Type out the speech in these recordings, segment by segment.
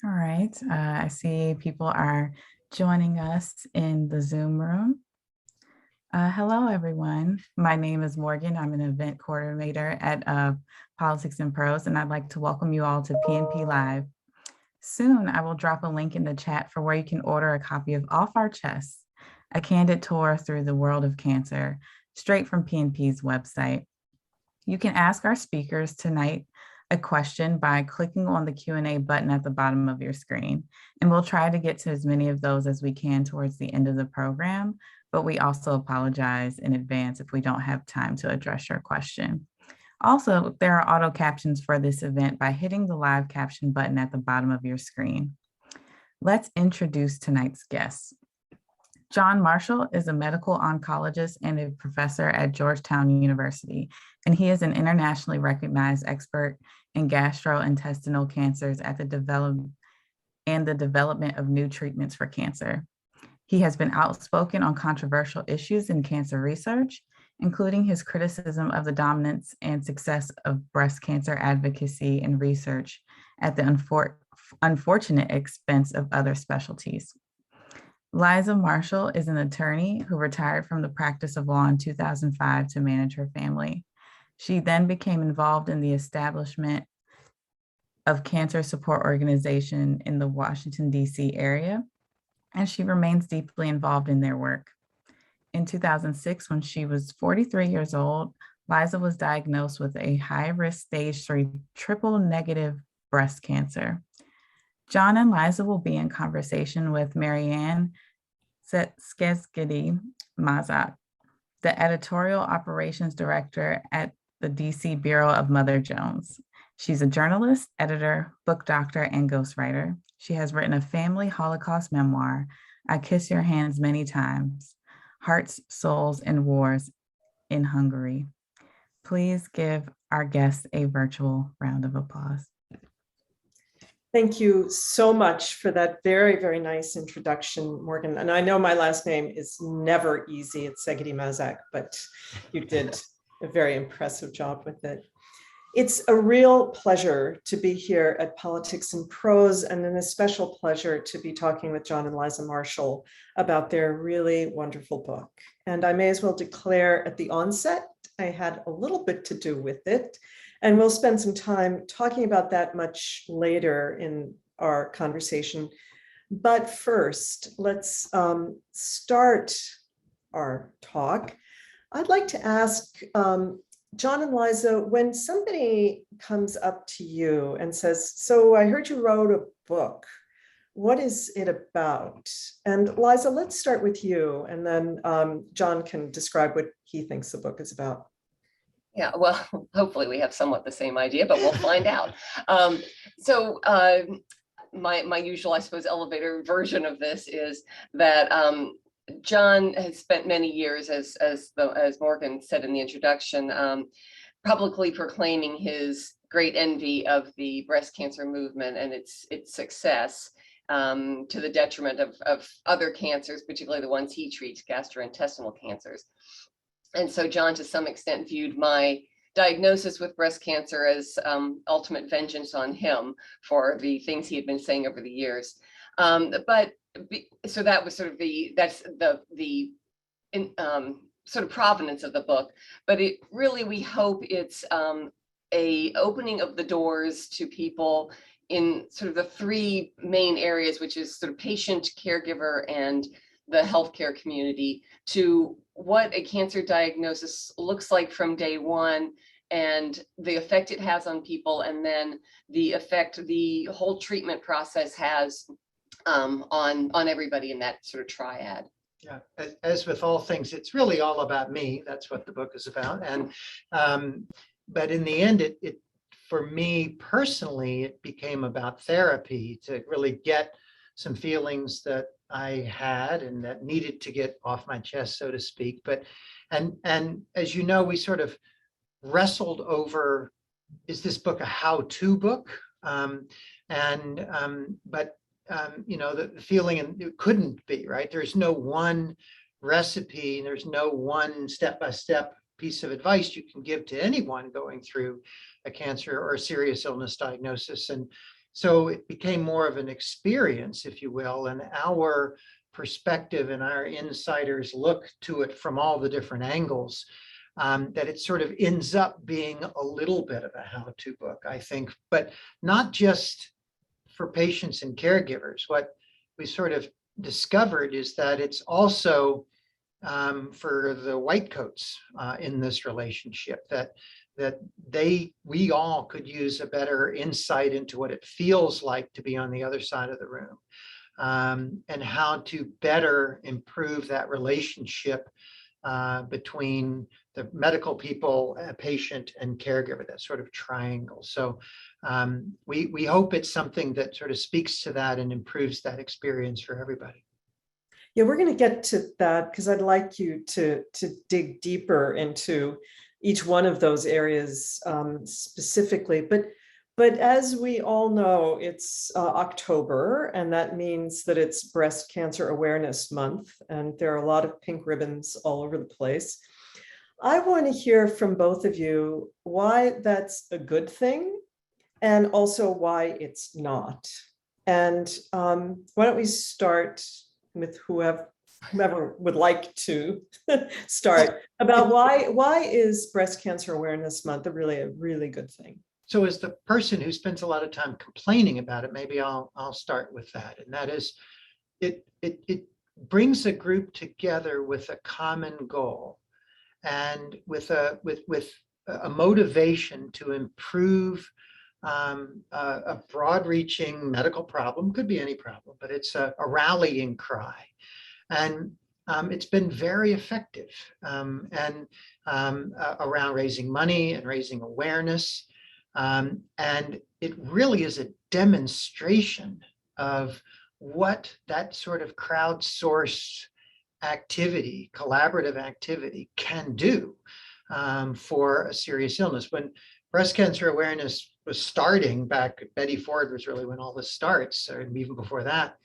All right. I see people are joining us in the Zoom room. Hello, everyone. My name is Morgan. I'm an event coordinator at Politics and Prose, and I'd like to welcome you all to PNP Live. Soon, I will drop a link in the chat for where you can order a copy of Off Our Chests, a candid tour through the world of cancer, straight from PNP's website. You can ask our speakers tonight a question by clicking on the Q&A button at the bottom of your screen. And we'll try to get to as many of those as we can towards the end of the program, but we also apologize in advance if we don't have time to address your question. Also, there are auto captions for this event by hitting the live caption button at the bottom of your screen. Let's introduce tonight's guests. John Marshall is a medical oncologist and a professor at Georgetown University, and he is an internationally recognized expert in gastrointestinal cancers at the development of new treatments for cancer. He has been outspoken on controversial issues in cancer research, including his criticism of the dominance and success of breast cancer advocacy and research at the unfortunate expense of other specialties. Liza Marshall is an attorney who retired from the practice of law in 2005 to manage her family. She then became involved in the establishment of cancer support organization in the Washington, D.C. area, and she remains deeply involved in their work. In 2006, when she was 43 years old, Liza was diagnosed with a high-risk stage 3 triple negative breast cancer. John and Liza will be in conversation with Marianne Skesgidi-Mazak, the editorial operations director at the DC Bureau of Mother Jones. She's a journalist, editor, book doctor, and ghostwriter. She has written a family Holocaust memoir, I Kiss Your Hands Many Times, Hearts, Souls, and Wars in Hungary. Please give our guests a virtual round of applause. Thank you so much for that very, very nice introduction, Morgan. And I know my last name is never easy. It's Segedi-Mazak, but you did a very impressive job with it. It's a real pleasure to be here at Politics and Prose, and then a special pleasure to be talking with John and Liza Marshall about their really wonderful book. And I may as well declare at the onset, I had a little bit to do with it. And we'll spend some time talking about that much later in our conversation. But first, let's start our talk. I'd like to ask John and Liza, when somebody comes up to you and says, so I heard you wrote a book, what is it about? And Liza, let's start with you, and then John can describe what he thinks the book is about. Yeah, well, hopefully we have somewhat the same idea, but we'll find out. My usual, I suppose, elevator version of this is that John has spent many years, as Morgan said in the introduction, publicly proclaiming his great envy of the breast cancer movement and its success, to the detriment of other cancers, particularly the ones he treats, gastrointestinal cancers. And so John, to some extent, viewed my diagnosis with breast cancer as ultimate vengeance on him for the things he had been saying over the years. So that was sort of the sort of provenance of the book. But it really, we hope it's a opening of the doors to people in sort of the three main areas, which is sort of patient, caregiver, and the healthcare community, to what a cancer diagnosis looks like from day one, and the effect it has on people, and then the effect the whole treatment process has on everybody in that sort of triad. Yeah, as with all things, it's really all about me. That's what the book is about. And but in the end, it for me personally, it became about therapy, to really get some feelings that I had and that needed to get off my chest, so to speak. But and as you know, we sort of wrestled over, is this book a how-to book? You know, the feeling, and it couldn't be, right? There's no one recipe, there's no one step-by-step piece of advice you can give to anyone going through a cancer or a serious illness diagnosis. And So it became more of an experience, if you will, and our perspective and our insiders look to it from all the different angles, that it sort of ends up being a little bit of a how-to book, I think, but not just for patients and caregivers. What we sort of discovered is that it's also for the white coats in this relationship, that we all could use a better insight into what it feels like to be on the other side of the room, and how to better improve that relationship between the medical people, patient, and caregiver, that sort of triangle. So we hope it's something that sort of speaks to that and improves that experience for everybody. Yeah, we're going to get to that because I'd like you to dig deeper into each one of those areas specifically. But as we all know, it's October, and that means that it's Breast Cancer Awareness Month, and there are a lot of pink ribbons all over the place. I want to hear from both of you why that's a good thing and also why it's not. And why don't we start with whomever would like to start about why is Breast Cancer Awareness Month a really good thing? So as the person who spends a lot of time complaining about it, maybe I'll start with that. And that is, it brings a group together with a common goal and with a motivation to improve a broad-reaching medical problem. Could be any problem, but it's a rallying cry. And it's been very effective and around raising money and raising awareness. And it really is a demonstration of what that sort of crowdsourced activity, collaborative activity, can do for a serious illness. When breast cancer awareness was starting back, Betty Ford was really when all this starts, or even before that,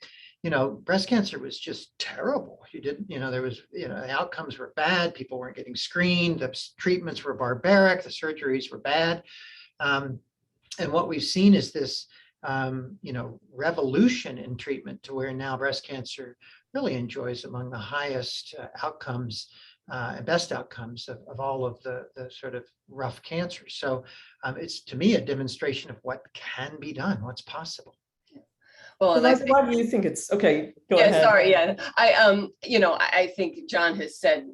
breast cancer was just terrible. There was, the outcomes were bad. People weren't getting screened. The treatments were barbaric. The surgeries were bad. And what we've seen is this, revolution in treatment to where now breast cancer really enjoys among the highest outcomes and best outcomes of all of the sort of rough cancers. So it's, to me, a demonstration of what can be done, what's possible. Well, Liza, why do you think it's okay? Go ahead. Sorry. Yeah, I think John has said,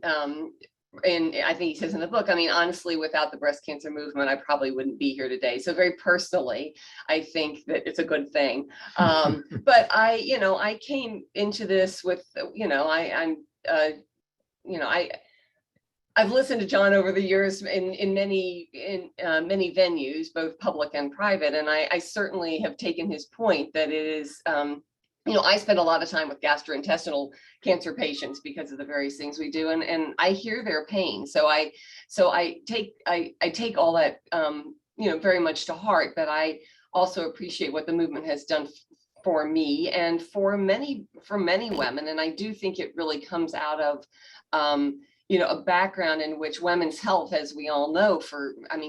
and I think he says in the book, I mean, honestly, without the breast cancer movement, I probably wouldn't be here today. So very personally, I think that it's a good thing. But I came into this with, I've listened to John over the years in many venues, both public and private, and I certainly have taken his point that it is, I spend a lot of time with gastrointestinal cancer patients because of the various things we do, and I hear their pain. So I take all that very much to heart, but I also appreciate what the movement has done for me and for many women, and I do think it really comes out of a background in which women's health, as we all know,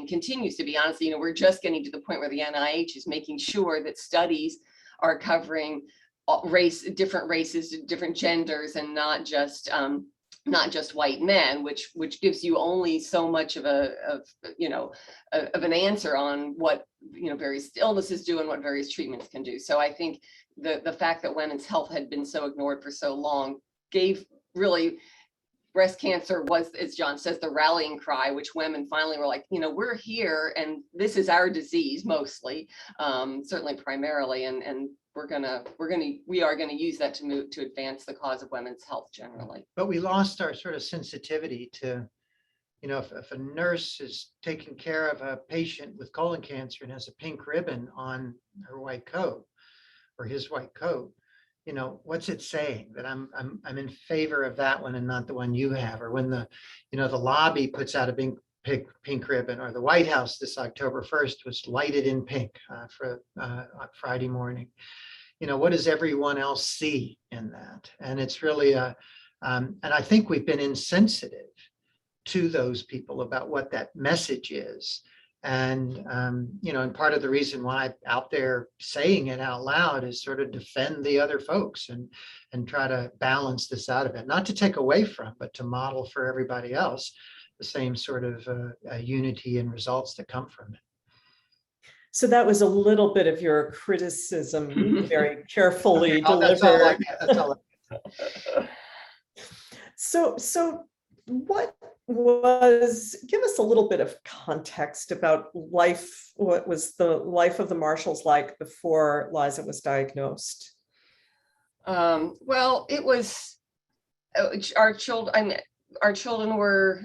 continues to be, honestly, we're just getting to the point where the NIH is making sure that studies are covering different races, different genders, and not just white men, which gives you only so much of an answer on what various illnesses do and what various treatments can do. So I think the fact that women's health had been so ignored for so long gave really, breast cancer was, as John says, the rallying cry, which women finally were like, we're here and this is our disease mostly, certainly primarily, and we are gonna use that to advance the cause of women's health generally. But we lost our sort of sensitivity to, if a nurse is taking care of a patient with colon cancer and has a pink ribbon on her white coat or his white coat, what's it saying? That I'm in favor of that one and not the one you have? Or when the lobby puts out a pink ribbon, or the White House this October 1st was lighted in pink for Friday morning. What does everyone else see in that? And it's really and I think we've been insensitive to those people about what that message is. And, and part of the reason why I'm out there saying it out loud is sort of defend the other folks and try to balance this out of it, not to take away from, but to model for everybody else the same sort of unity and results that come from it. So that was a little bit of your criticism, very carefully That's all I delivered. get. That's all I get. So give us a little bit of context about life. What was the life of the Marshalls like before Liza was diagnosed? Well, it was our children were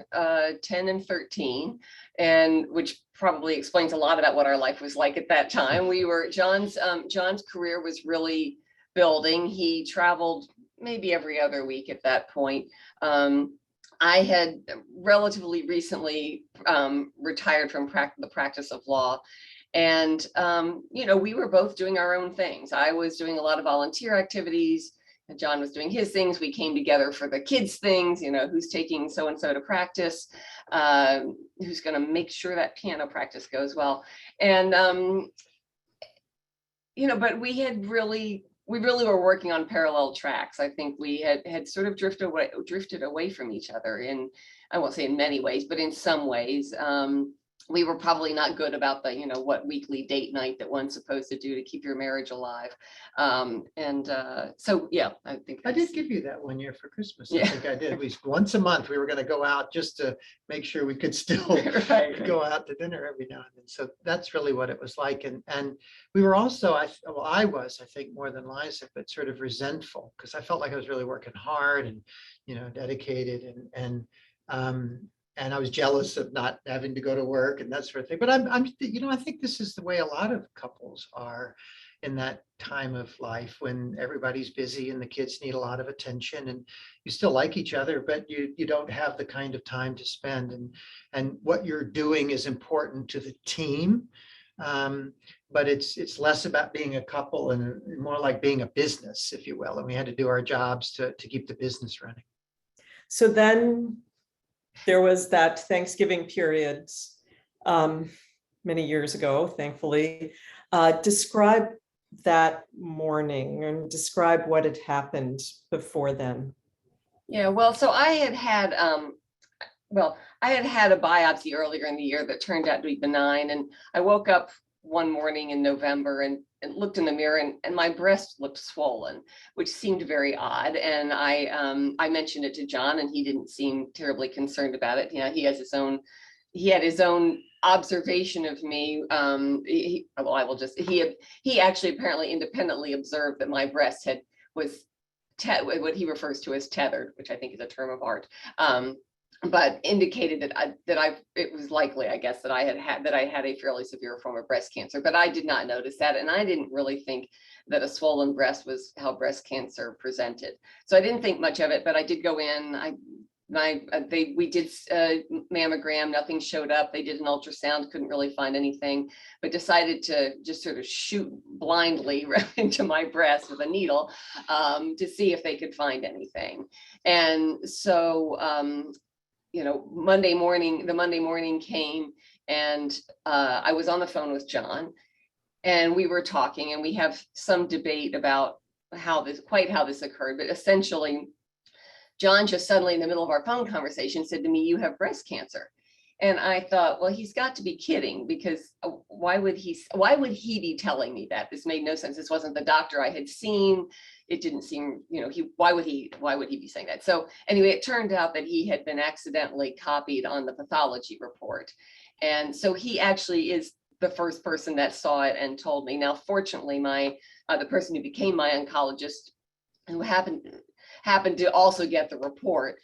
10 and 13, and which probably explains a lot about what our life was like at that time. John's career was really building. He traveled maybe every other week at that point. I had relatively recently retired from the practice of law. And, we were both doing our own things. I was doing a lot of volunteer activities, and John was doing his things. We came together for the kids' things, who's taking so-and-so to practice, who's going to make sure that piano practice goes well. And, but we really were working on parallel tracks. I think we had sort of drifted away from each other in, I won't say in many ways, but in some ways. We were probably not good about the, what weekly date night that one's supposed to do to keep your marriage alive. So, yeah, I think I did give you that one year for Christmas. I Yeah. think I did. At least once a month, we were going to go out just to make sure we could still Right. go out to dinner every now and then. So that's really what it was like. And we were also, I was, I think, more than Liza, but sort of resentful, because I felt like I was really working hard and, dedicated and I was jealous of not having to go to work and that sort of thing. But I think this is the way a lot of couples are in that time of life when everybody's busy and the kids need a lot of attention, and you still like each other, but you don't have the kind of time to spend. And what you're doing is important to the team. But it's less about being a couple and more like being a business, if you will. And we had to do our jobs to keep the business running. So then there was that Thanksgiving period many years ago, thankfully. Describe that morning and describe what had happened before then. Yeah, well, so I had a biopsy earlier in the year that turned out to be benign. And I woke up one morning in November and looked in the mirror and my breast looked swollen, which seemed very odd. And I mentioned it to John, and he didn't seem terribly concerned about it. He had his own observation of me. He actually apparently independently observed that my breast was what he refers to as tethered, which I think is a term of art. But indicated that it was likely, I guess, that I had a fairly severe form of breast cancer, but I did not notice that. And I didn't really think that a swollen breast was how breast cancer presented. So I didn't think much of it, but I did go in. We did a mammogram, nothing showed up. They did an ultrasound, couldn't really find anything, but decided to just sort of shoot blindly right into my breast with a needle to see if they could find anything. And so, the Monday morning came, and I was on the phone with John, and we were talking, and we have some debate about how this occurred, but essentially John just suddenly in the middle of our phone conversation said to me, "You have breast cancer." And I thought, well, he's got to be kidding, because why would he be telling me that? This made no sense. This wasn't the doctor I had seen. It didn't seem, why would he be saying that? So anyway, it turned out that he had been accidentally copied on the pathology report. And so he actually is the first person that saw it and told me. Now, fortunately, the person who became my oncologist, who happened to also get the report,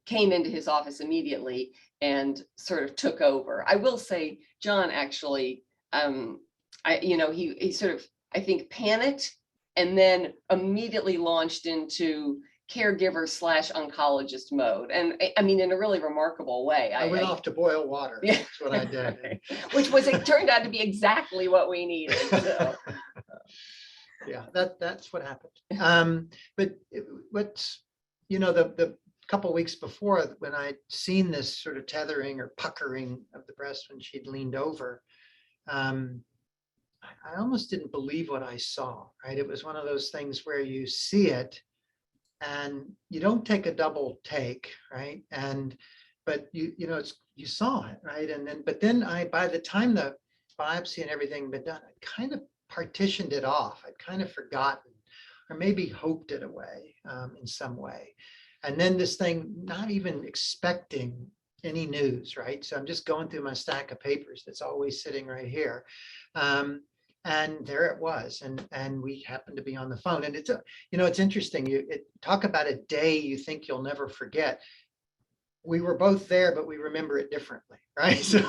came into his office immediately and sort of took over. I will say, John actually, he sort of, I think, panicked and then immediately launched into caregiver / oncologist mode. And I mean, in a really remarkable way. I went off to boil water. Yeah. That's what I did. It turned out to be exactly what we needed. So. Yeah, that's what happened. But what's, the couple of weeks before, when I'd seen this sort of tethering or puckering of the breast when she'd leaned over, I almost didn't believe what I saw, right? It was one of those things where you see it and you don't take a double take, right? But you saw it, right? But then by the time the biopsy and everything had been done, I kind of partitioned it off. I'd kind of forgotten, or maybe hoped it away in some way. And then this thing, not even expecting any news, right? So I'm just going through my stack of papers that's always sitting right here. And there it was, and we happened to be on the phone. And it's interesting. Talk about a day you think you'll never forget. We were both there, but we remember it differently, right? So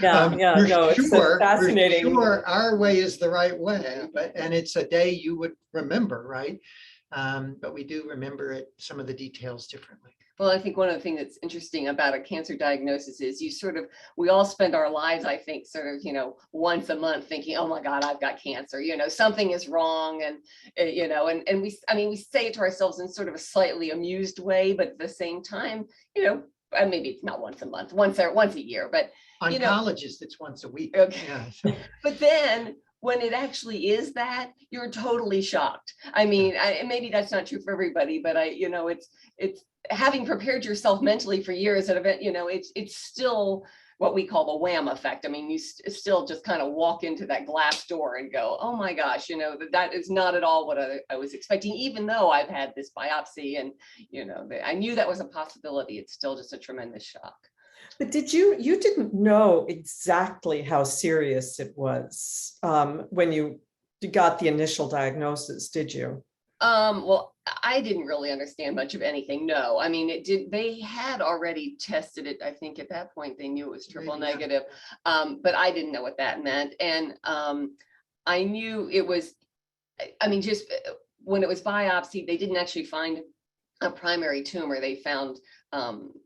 Fascinating. We're sure our way is the right way, and it's a day you would remember, right? But we do remember it, some of the details differently. Well, I think one of the things that's interesting about a cancer diagnosis is we all spend our lives, I think, sort of, once a month thinking, oh my God, I've got cancer, something is wrong. And, we say it to ourselves in sort of a slightly amused way, but at the same time, maybe it's not once a month, once a year, but oncologists, it's once a week. Okay. Yeah. But then when it actually is that, you're totally shocked. I mean, maybe that's not true for everybody, but it's having prepared yourself mentally for years at event, it's still what we call the wham effect. I mean, you still just kind of walk into that glass door and go, oh my gosh, that is not at all what I was expecting, even though I've had this biopsy and, I knew that was a possibility. It's still just a tremendous shock. But you didn't know exactly how serious it was when you got the initial diagnosis, did you? Well, I didn't really understand much of anything. No, I mean, they had already tested it. I think at that point they knew it was triple negative, but I didn't know what that meant. And I knew it was, just when it was biopsy, they didn't actually find a primary tumor. They found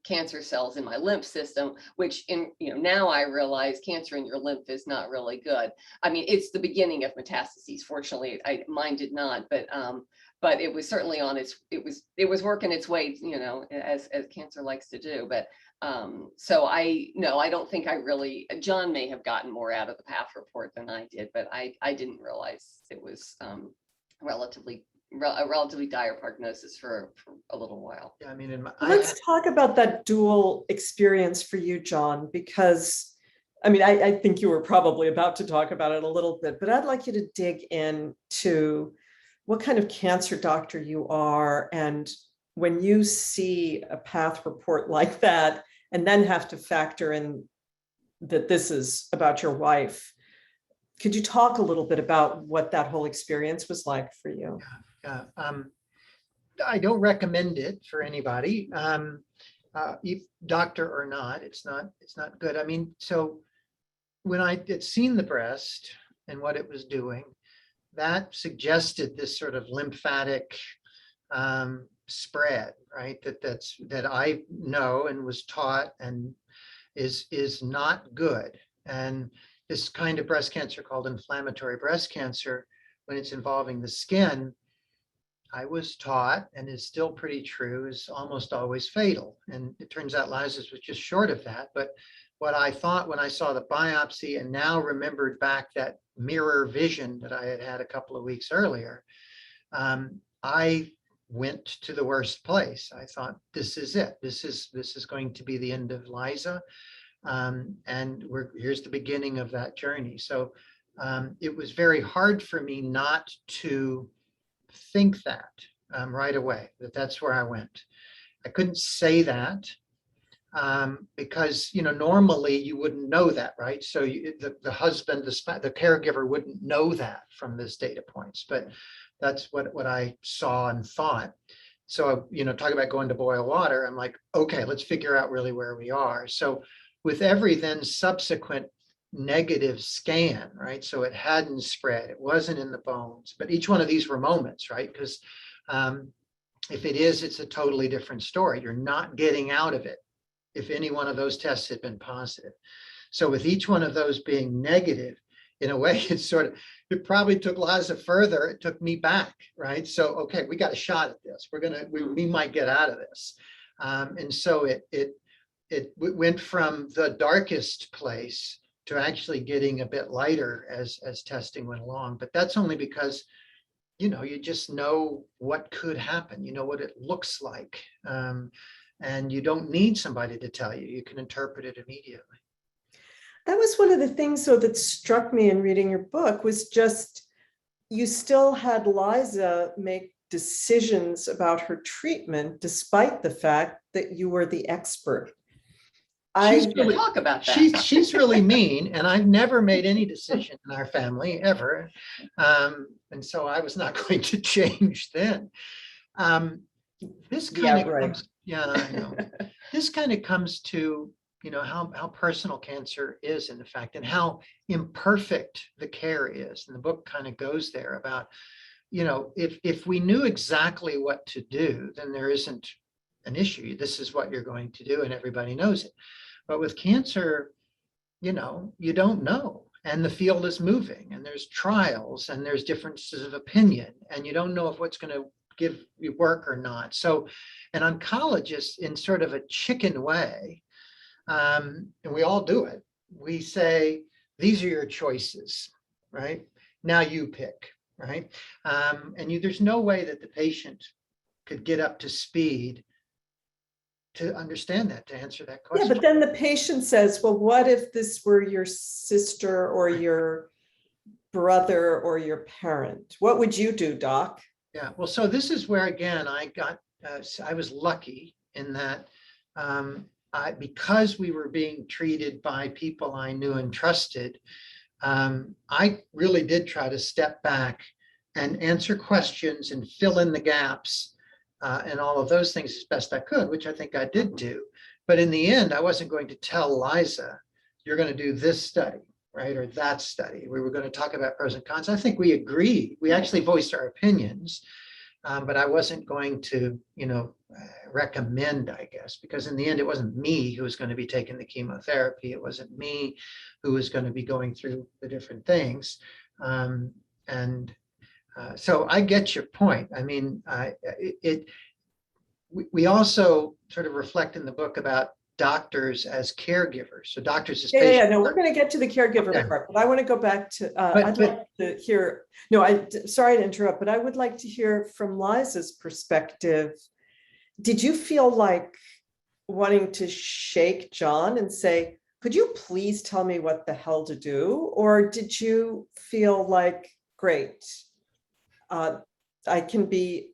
cancer cells in my lymph system, which now I realize cancer in your lymph is not really good. I mean, it's the beginning of metastases. Fortunately, mine did not, but it was certainly it was working its way, as cancer likes to do. But so I don't think John may have gotten more out of the path report than I did, but I didn't realize it was a relatively dire prognosis for a little while. Yeah, I mean, let's talk about that dual experience for you, John, because I think you were probably about to talk about it a little bit, but I'd like you to dig into what kind of cancer doctor you are. And when you see a path report like that, and then have to factor in that this is about your wife, could you talk a little bit about what that whole experience was like for you? Yeah. I don't recommend it for anybody, doctor or not. It's not good. I mean, so when I had seen the breast and what it was doing, that suggested this sort of lymphatic spread, right? That I know and was taught and is not good. And this kind of breast cancer called inflammatory breast cancer, when it's involving the skin, I was taught, and is still pretty true, is almost always fatal. And it turns out Liza's was just short of that. But what I thought when I saw the biopsy and now remembered back that mirror vision that I had a couple of weeks earlier, I went to the worst place. I thought, this is it. This is going to be the end of Liza. And here's the beginning of that journey. So it was very hard for me not to think that right away, that's where I went. I couldn't say that because normally you wouldn't know that, right? So the husband, the caregiver wouldn't know that from this data points, but that's what I saw and thought. So talk about going to boil water. I'm like, okay, let's figure out really where we are. So with every then subsequent negative scan, right? So it hadn't spread, it wasn't in the bones, but each one of these were moments, right? Because if it is, it's a totally different story. You're not getting out of it if any one of those tests had been positive. So with each one of those being negative, in a way, it probably took Liza further. It took me back, right? So, okay, we got a shot at this. We might get out of this. And so it went from the darkest place to actually getting a bit lighter as testing went along. But that's only because, you just know what could happen, you know what it looks like. And you don't need somebody to tell you, you can interpret it immediately. That was one of the things, though, that struck me in reading your book was just, you still had Liza make decisions about her treatment, despite the fact that you were the expert. She's Yeah, really, talk about that. she's really mean, and I've never made any decision in our family ever. And so I was not going to change then. This kind of comes, I know. This kind of comes to, how personal cancer is in fact, and how imperfect the care is. And the book kind of goes there about, if we knew exactly what to do, then there isn't an issue. This is what you're going to do, and everybody knows it. But with cancer, you don't know. And the field is moving, and there's trials, and there's differences of opinion, and you don't know if what's going to give you work or not. So an oncologist, in sort of a chicken way, and we all do it, we say, these are your choices, right? Now you pick, right? And there's no way that the patient could get up to speed to understand that, to answer that question. Yeah, but then the patient says, well, what if this were your sister or your brother or your parent? What would you do, Doc? Yeah, well, so this is where, again, I was lucky in that because we were being treated by people I knew and trusted, I really did try to step back and answer questions and fill in the gaps and all of those things as best I could, which I think I did do. But in the end, I wasn't going to tell Liza, you're going to do this study, right, or that study. We were going to talk about pros and cons. I think we agreed. We actually voiced our opinions, but I wasn't going to, recommend, I guess, because in the end, it wasn't me who was going to be taking the chemotherapy. It wasn't me who was going to be going through the different things. So I get your point. I mean, we also sort of reflect in the book about doctors as caregivers. So doctors as patients. Yeah. No, we're going to get to the caregiver part, but I want to go back to. I'd like to hear. No, sorry to interrupt, but I would like to hear from Liza's perspective. Did you feel like wanting to shake John and say, "Could you please tell me what the hell to do?" Or did you feel like, "Great, I can be."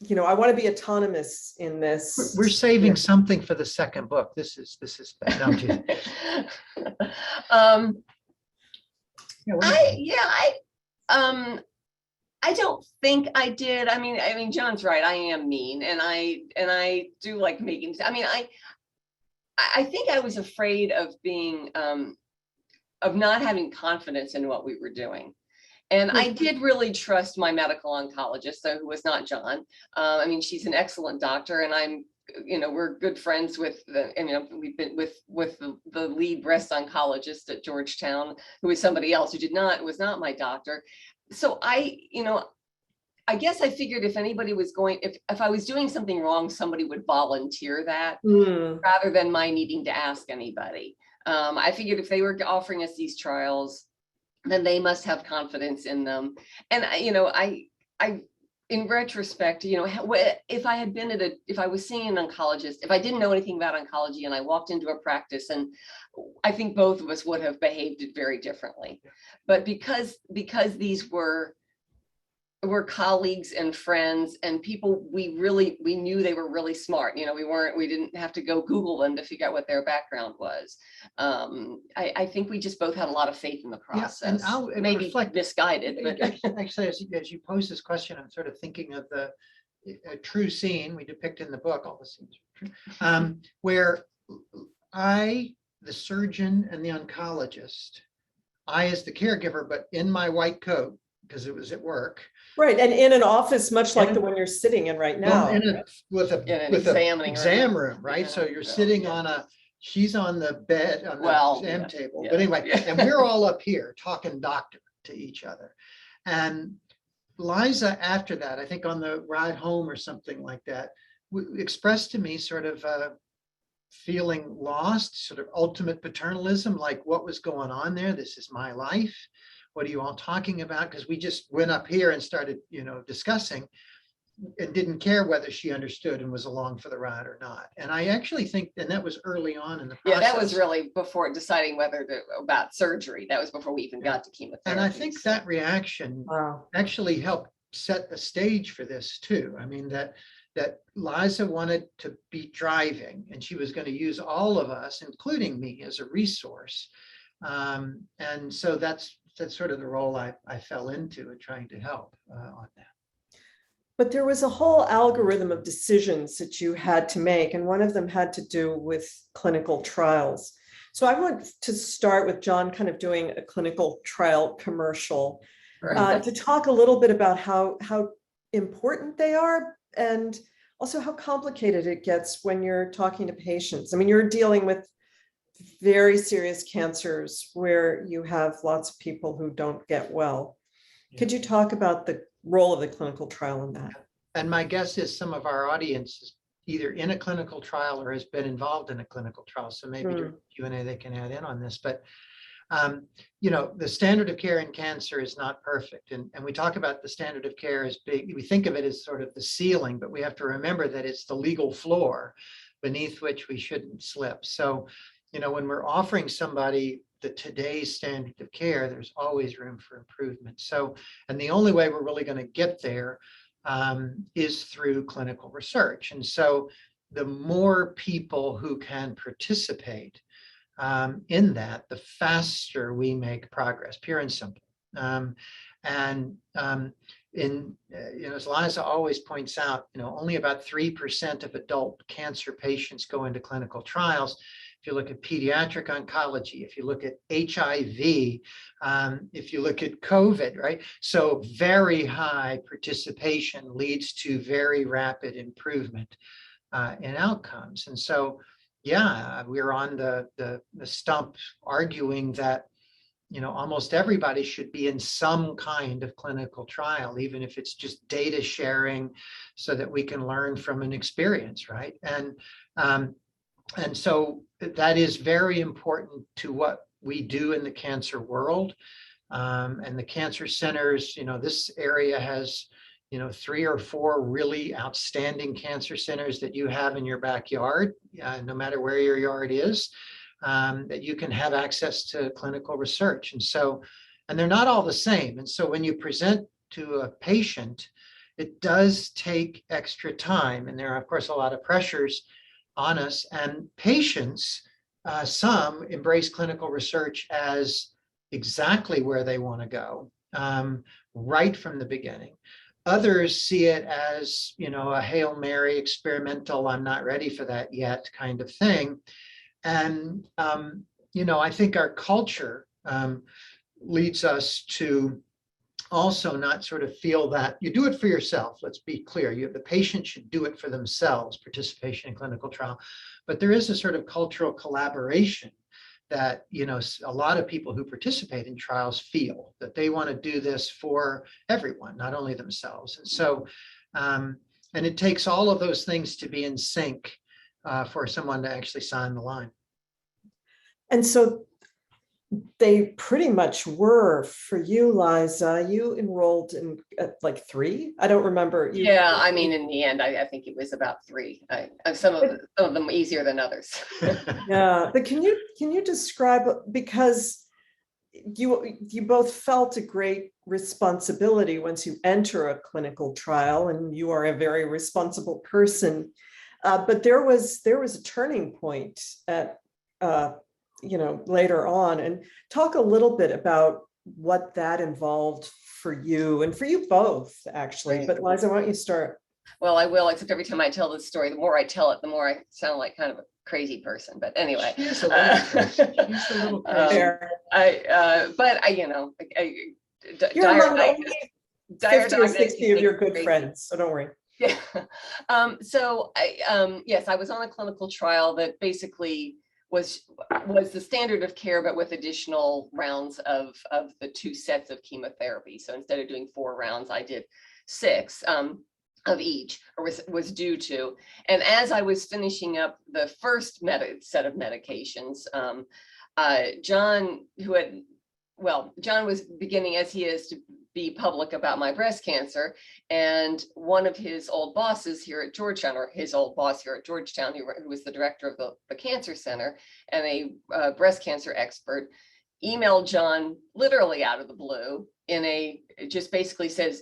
I want to be autonomous in this. We're saving something for the second book. This is no, I don't think I did. I mean, John's right. I am mean, and I do like making. I mean, I think I was afraid of being of not having confidence in what we were doing. And I did really trust my medical oncologist, who was not John. I mean, she's an excellent doctor, and we're good friends with we've been with the lead breast oncologist at Georgetown, who is somebody else who was not my doctor. So I guess I figured if anybody was if I was doing something wrong, somebody would volunteer that rather than my needing to ask anybody. I figured if they were offering us these trials, then they must have confidence in them. And I in retrospect, if I had been if I was seeing an oncologist, if I didn't know anything about oncology and I walked into a practice, and I think both of us would have behaved very differently. But because these were colleagues and friends and people we knew they were really smart. We didn't have to go Google them to figure out what their background was. I think we just both had a lot of faith in the process. Yeah, and maybe misguided. But actually, as you pose this question, I'm sort of thinking of a true scene we depict in the book. All the scenes are true, where the surgeon and the oncologist, I as the caregiver, but in my white coat because it was at work. Right, and in an office much like the one you're sitting in right now. With an exam room, right? Yeah, so you're sitting on she's on the bed on the exam table. But anyway, and we're all up here talking doctor to each other. And Liza, after that, I think on the ride home or something like that, expressed to me sort of feeling lost, sort of ultimate paternalism, like what was going on there? This is my life. What are you all talking about? Because we just went up here and started, discussing and didn't care whether she understood and was along for the ride or not. And I actually think, and that was early on in the process. Yeah, that was really before deciding about surgery. That was before we even got to chemotherapy. And I think that reaction actually helped set the stage for this too. I mean, that Liza wanted to be driving and she was going to use all of us, including me, as a resource. And so that's sort of the role I fell into in trying to help on that. But there was a whole algorithm of decisions that you had to make, and one of them had to do with clinical trials. So I want to start with John kind of doing a clinical trial commercial to talk a little bit about how important they are and also how complicated it gets when you're talking to patients. I mean, you're dealing with very serious cancers where you have lots of people who don't get well. Yeah. Could you talk about the role of the clinical trial in that? And my guess is some of our audience is either in a clinical trial or has been involved in a clinical trial. So maybe during Q&A they can add in on this. But the standard of care in cancer is not perfect. And we talk about the standard of care as big. We think of it as sort of the ceiling, but we have to remember that it's the legal floor beneath which we shouldn't slip. So, when we're offering somebody today's standard of care, there's always room for improvement. So, and the only way we're really going to get there is through clinical research. And so the more people who can participate in that, the faster we make progress, pure and simple. As Liza always points out, only about 3% of adult cancer patients go into clinical trials. If you look at pediatric oncology, if you look at HIV, if you look at COVID, right? So very high participation leads to very rapid improvement in outcomes. And so, yeah, we're on the stump arguing that, almost everybody should be in some kind of clinical trial, even if it's just data sharing so that we can learn from an experience, right? And so that is very important to what we do in the cancer world. And the cancer centers, this area has, 3 or 4 really outstanding cancer centers that you have in your backyard, no matter where your yard is, that you can have access to clinical research. And they're not all the same. And so when you present to a patient, it does take extra time. And there are, of course, a lot of pressures on us, and patients, some embrace clinical research as exactly where they want to go, right from the beginning. Others see it as, a Hail Mary experimental, I'm not ready for that yet kind of thing. And, I think our culture leads us to also not sort of feel that you do it for yourself. Let's be clear. The patient should do it for themselves, participation in clinical trial. But there is a sort of cultural collaboration that, a lot of people who participate in trials feel that they want to do this for everyone, not only themselves. And so, and it takes all of those things to be in sync for someone to actually sign the line. And so they pretty much were for you, Liza. You enrolled in like 3. I don't remember. Yeah, I mean, in the end, I think it was about 3. Some of them easier than others. Yeah, but can you describe, because you both felt a great responsibility once you enter a clinical trial, and you are a very responsible person. But there was a turning point at later on, and talk a little bit about what that involved for you and for you both, actually. Right. But Liza, why don't you start? Well, I will, except every time I tell this story, the more I tell it, the more I sound like kind of a crazy person. But anyway, she's a little crazy. You're among only 50 or 60 of your good crazy friends, so don't worry. Yeah. Yes, I was on a clinical trial that basically was the standard of care, but with additional rounds of the 2 sets of chemotherapy. So instead of doing 4 rounds, I did 6. of each, or was due to. And as I was finishing up the first set of medications, John, John was beginning, as he is, to be public about my breast cancer. And one of his old bosses here at Georgetown, or his old boss here at Georgetown, who was the director of the cancer center and a breast cancer expert, emailed John literally out of the blue just basically said,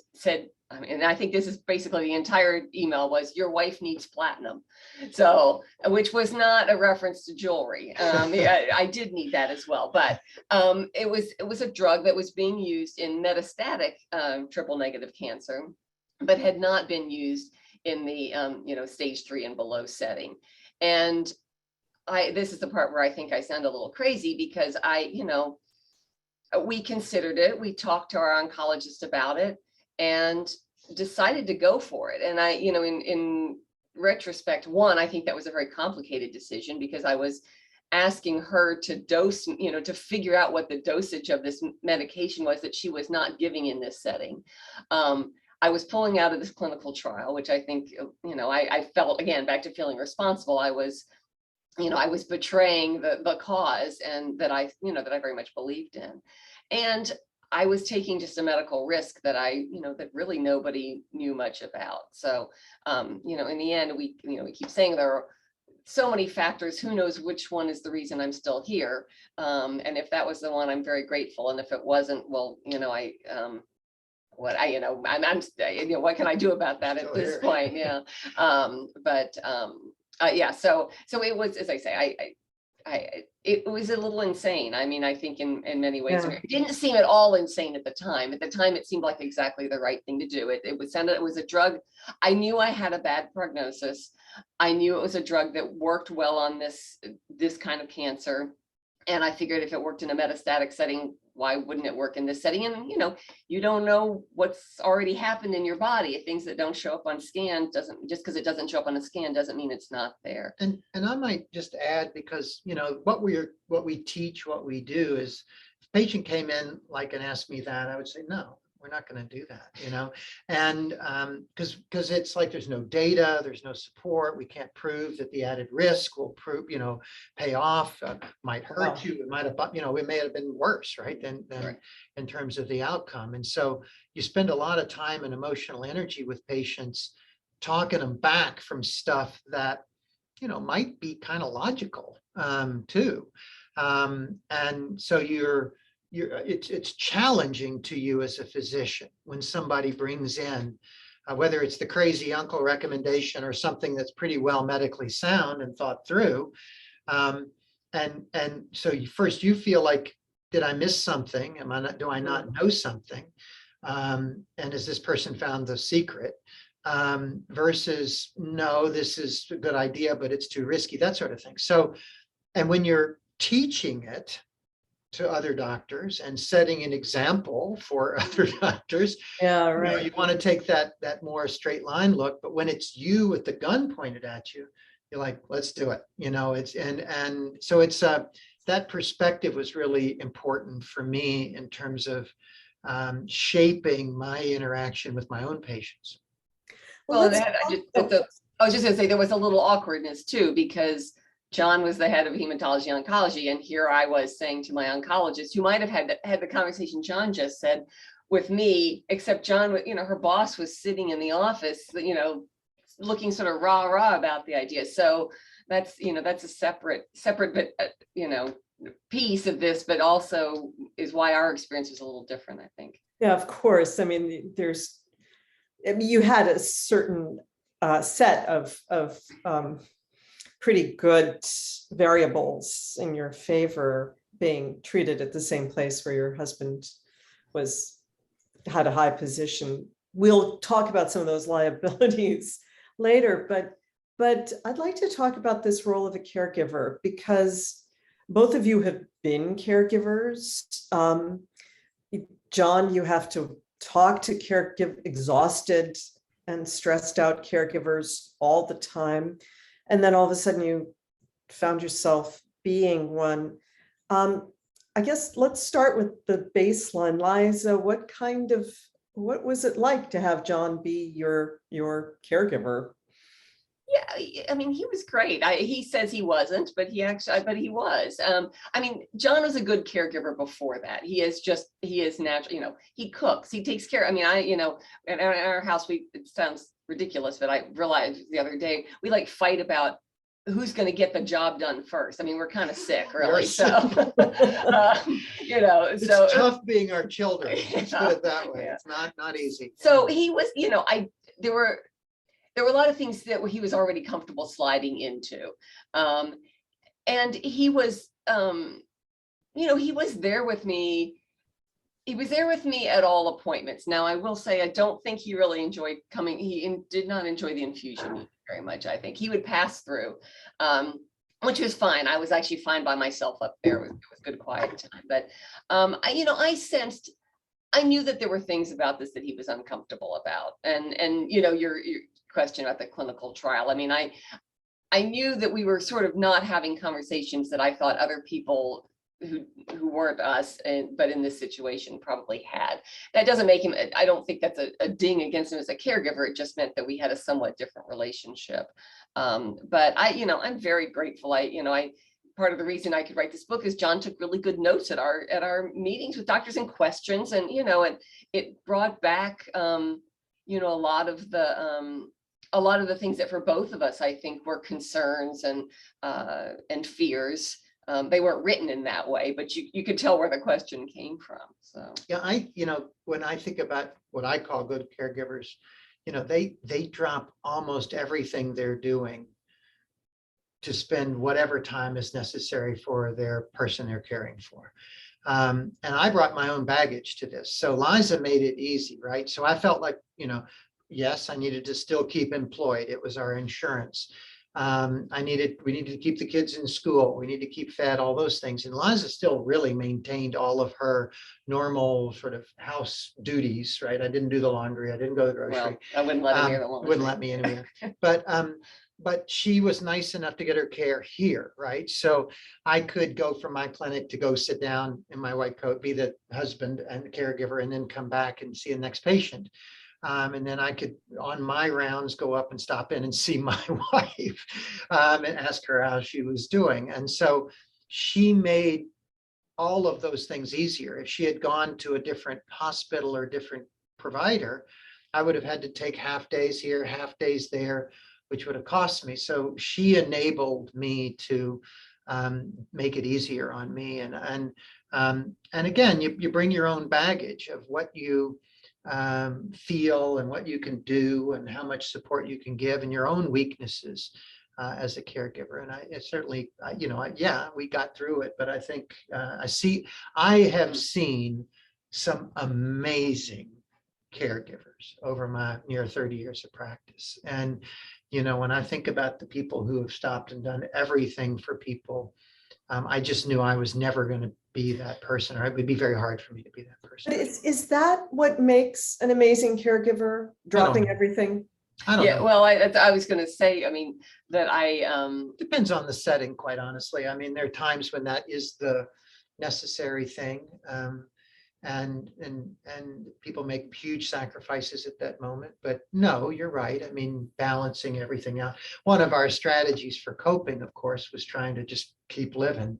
and I think this is basically the entire email was, your wife needs platinum. So, which was not a reference to jewelry. I did need that as well, but it was a drug that was being used in metastatic triple negative cancer, but had not been used in the stage 3 and below setting. And this is the part where I think I sound a little crazy, because we considered it, we talked to our oncologist about it, and decided to go for it. And in retrospect, I think that was a very complicated decision, because I was asking her to dose, to figure out what the dosage of this medication was that she was not giving in this setting. I was pulling out of this clinical trial, which I think, I felt, again, back to feeling responsible. I was betraying the cause, and that I very much believed in. And I was taking just a medical risk that that really nobody knew much about. So, in the end, we keep saying there are so many factors. Who knows which one is the reason I'm still here? And if that was the one, I'm very grateful. And if it wasn't, well, what can I do about that at this point? Yeah. Yeah. So it was, as I say, it was a little insane. I mean, I think in many ways, Yeah. it didn't seem at all insane at the time. At the time, it seemed like exactly the right thing to do. It was a drug. I knew I had a bad prognosis. I knew it was a drug that worked well on this kind of cancer. And I figured if it worked in a metastatic setting, why wouldn't it work in this setting? And, you don't know what's already happened in your body. Things that don't show up on scan just because it doesn't show up on a scan doesn't mean it's not there. And I might just add, because, what we teach, what we do is, if a patient came in and asked me that, I would say, no, we're not going to do that, and because it's like, there's no data, there's no support. We can't prove that the added risk will pay off, might hurt you. It might have, it may have been worse, right, than Right. in terms of the outcome. And so you spend a lot of time and emotional energy with patients, talking them back from stuff that, might be kind of logical too. And so it's challenging to you as a physician when somebody brings in, whether it's the crazy uncle recommendation or something that's pretty well medically sound and thought through. And so you feel like, did I miss something? Do I not know something? And has this person found the secret? Versus, no, this is a good idea, but it's too risky, that sort of thing. So, and when you're teaching it to other doctors and setting an example for other doctors, Yeah, right. you want to take that more straight line look. But when it's you with the gun pointed at you, you're like, let's do it. So it's that perspective was really important for me in terms of shaping my interaction with my own patients. Well, I was just going to say there was a little awkwardness too, because John was the head of hematology oncology, and here I was saying to my oncologist, who might have had the conversation John just said with me, except John, her boss was sitting in the office, looking sort of rah about the idea. So that's a separate but piece of this, but also is why our experience was a little different, I think. Yeah, of course. I mean, you had a certain set of pretty good variables in your favor being treated at the same place where your husband had a high position. We'll talk about some of those liabilities later, but I'd like to talk about this role of a caregiver, because both of you have been caregivers. John, you have to talk to exhausted and stressed out caregivers all the time. And then all of a sudden you found yourself being one. I guess let's start with the baseline. Liza, what kind of What was it like to have John be your caregiver? Yeah, I mean, he was great. He says he wasn't, but he was. I mean, John was a good caregiver before that. He is natural, he cooks, he takes care. I mean, in our house, it sounds ridiculous, but I realized the other day, we like fight about who's going to get the job done first. I mean, we're kind of sick, really. You're So, It's so tough being our children. Let's put it that way. Yeah. It's not easy. So he was, there were a lot of things that he was already comfortable sliding into. And he was, he was there with me. He was there with me at all appointments. Now, I will say, I don't think he really enjoyed coming. He did not enjoy the infusion very much. I think he would pass through, which was fine. I was actually fine by myself up there. It was good quiet time. But, I knew that there were things about this that he was uncomfortable about. And your question about the clinical trial. I mean, I knew that we were sort of not having conversations that I thought other people who weren't us, but in this situation probably had. That doesn't make him, I don't think that's a ding against him as a caregiver. It just meant that we had a somewhat different relationship. But I'm very grateful. Part of the reason I could write this book is John took really good notes at our meetings with doctors and questions, and and it brought back a lot of the things that for both of us I think were concerns and fears. They weren't written in that way, but you could tell where the question came from. So Yeah, when I think about what I call good caregivers, they drop almost everything they're doing to spend whatever time is necessary for their person they're caring for. And I brought my own baggage to this. So Liza made it easy, right? So I felt like, yes, I needed to still keep employed. It was our insurance. We needed to keep the kids in school. We need to keep fed, all those things. And Liza still really maintained all of her normal sort of house duties, right? I didn't do the laundry. I didn't go to the grocery. well, I wouldn't let him near the laundry. Wouldn't let me anywhere. But she was nice enough to get her care here, right? So I could go from my clinic to go sit down in my white coat, be the husband and the caregiver, and then come back and see the next patient. And then I could, on my rounds, go up and stop in and see my wife and ask her how she was doing. And so she made all of those things easier. If she had gone to a different hospital or different provider, I would have had to take half days here, half days there, which would have cost me. So she enabled me to make it easier on me. And again, you bring your own baggage of what you feel and what you can do and how much support you can give and your own weaknesses as a caregiver. And it certainly, we got through it, but I think I have seen some amazing caregivers over my near 30 years of practice. And, when I think about the people who have stopped and done everything for people, I just knew I was never going to be that person, or it would be very hard for me to be that person. But is that what makes an amazing caregiver, dropping everything? I don't know. Well, I was going to say, I mean, that depends on the setting, quite honestly. I mean, there are times when that is the necessary thing. And people make huge sacrifices at that moment. But no, you're right. I mean, balancing everything out. One of our strategies for coping, of course, was trying to just keep living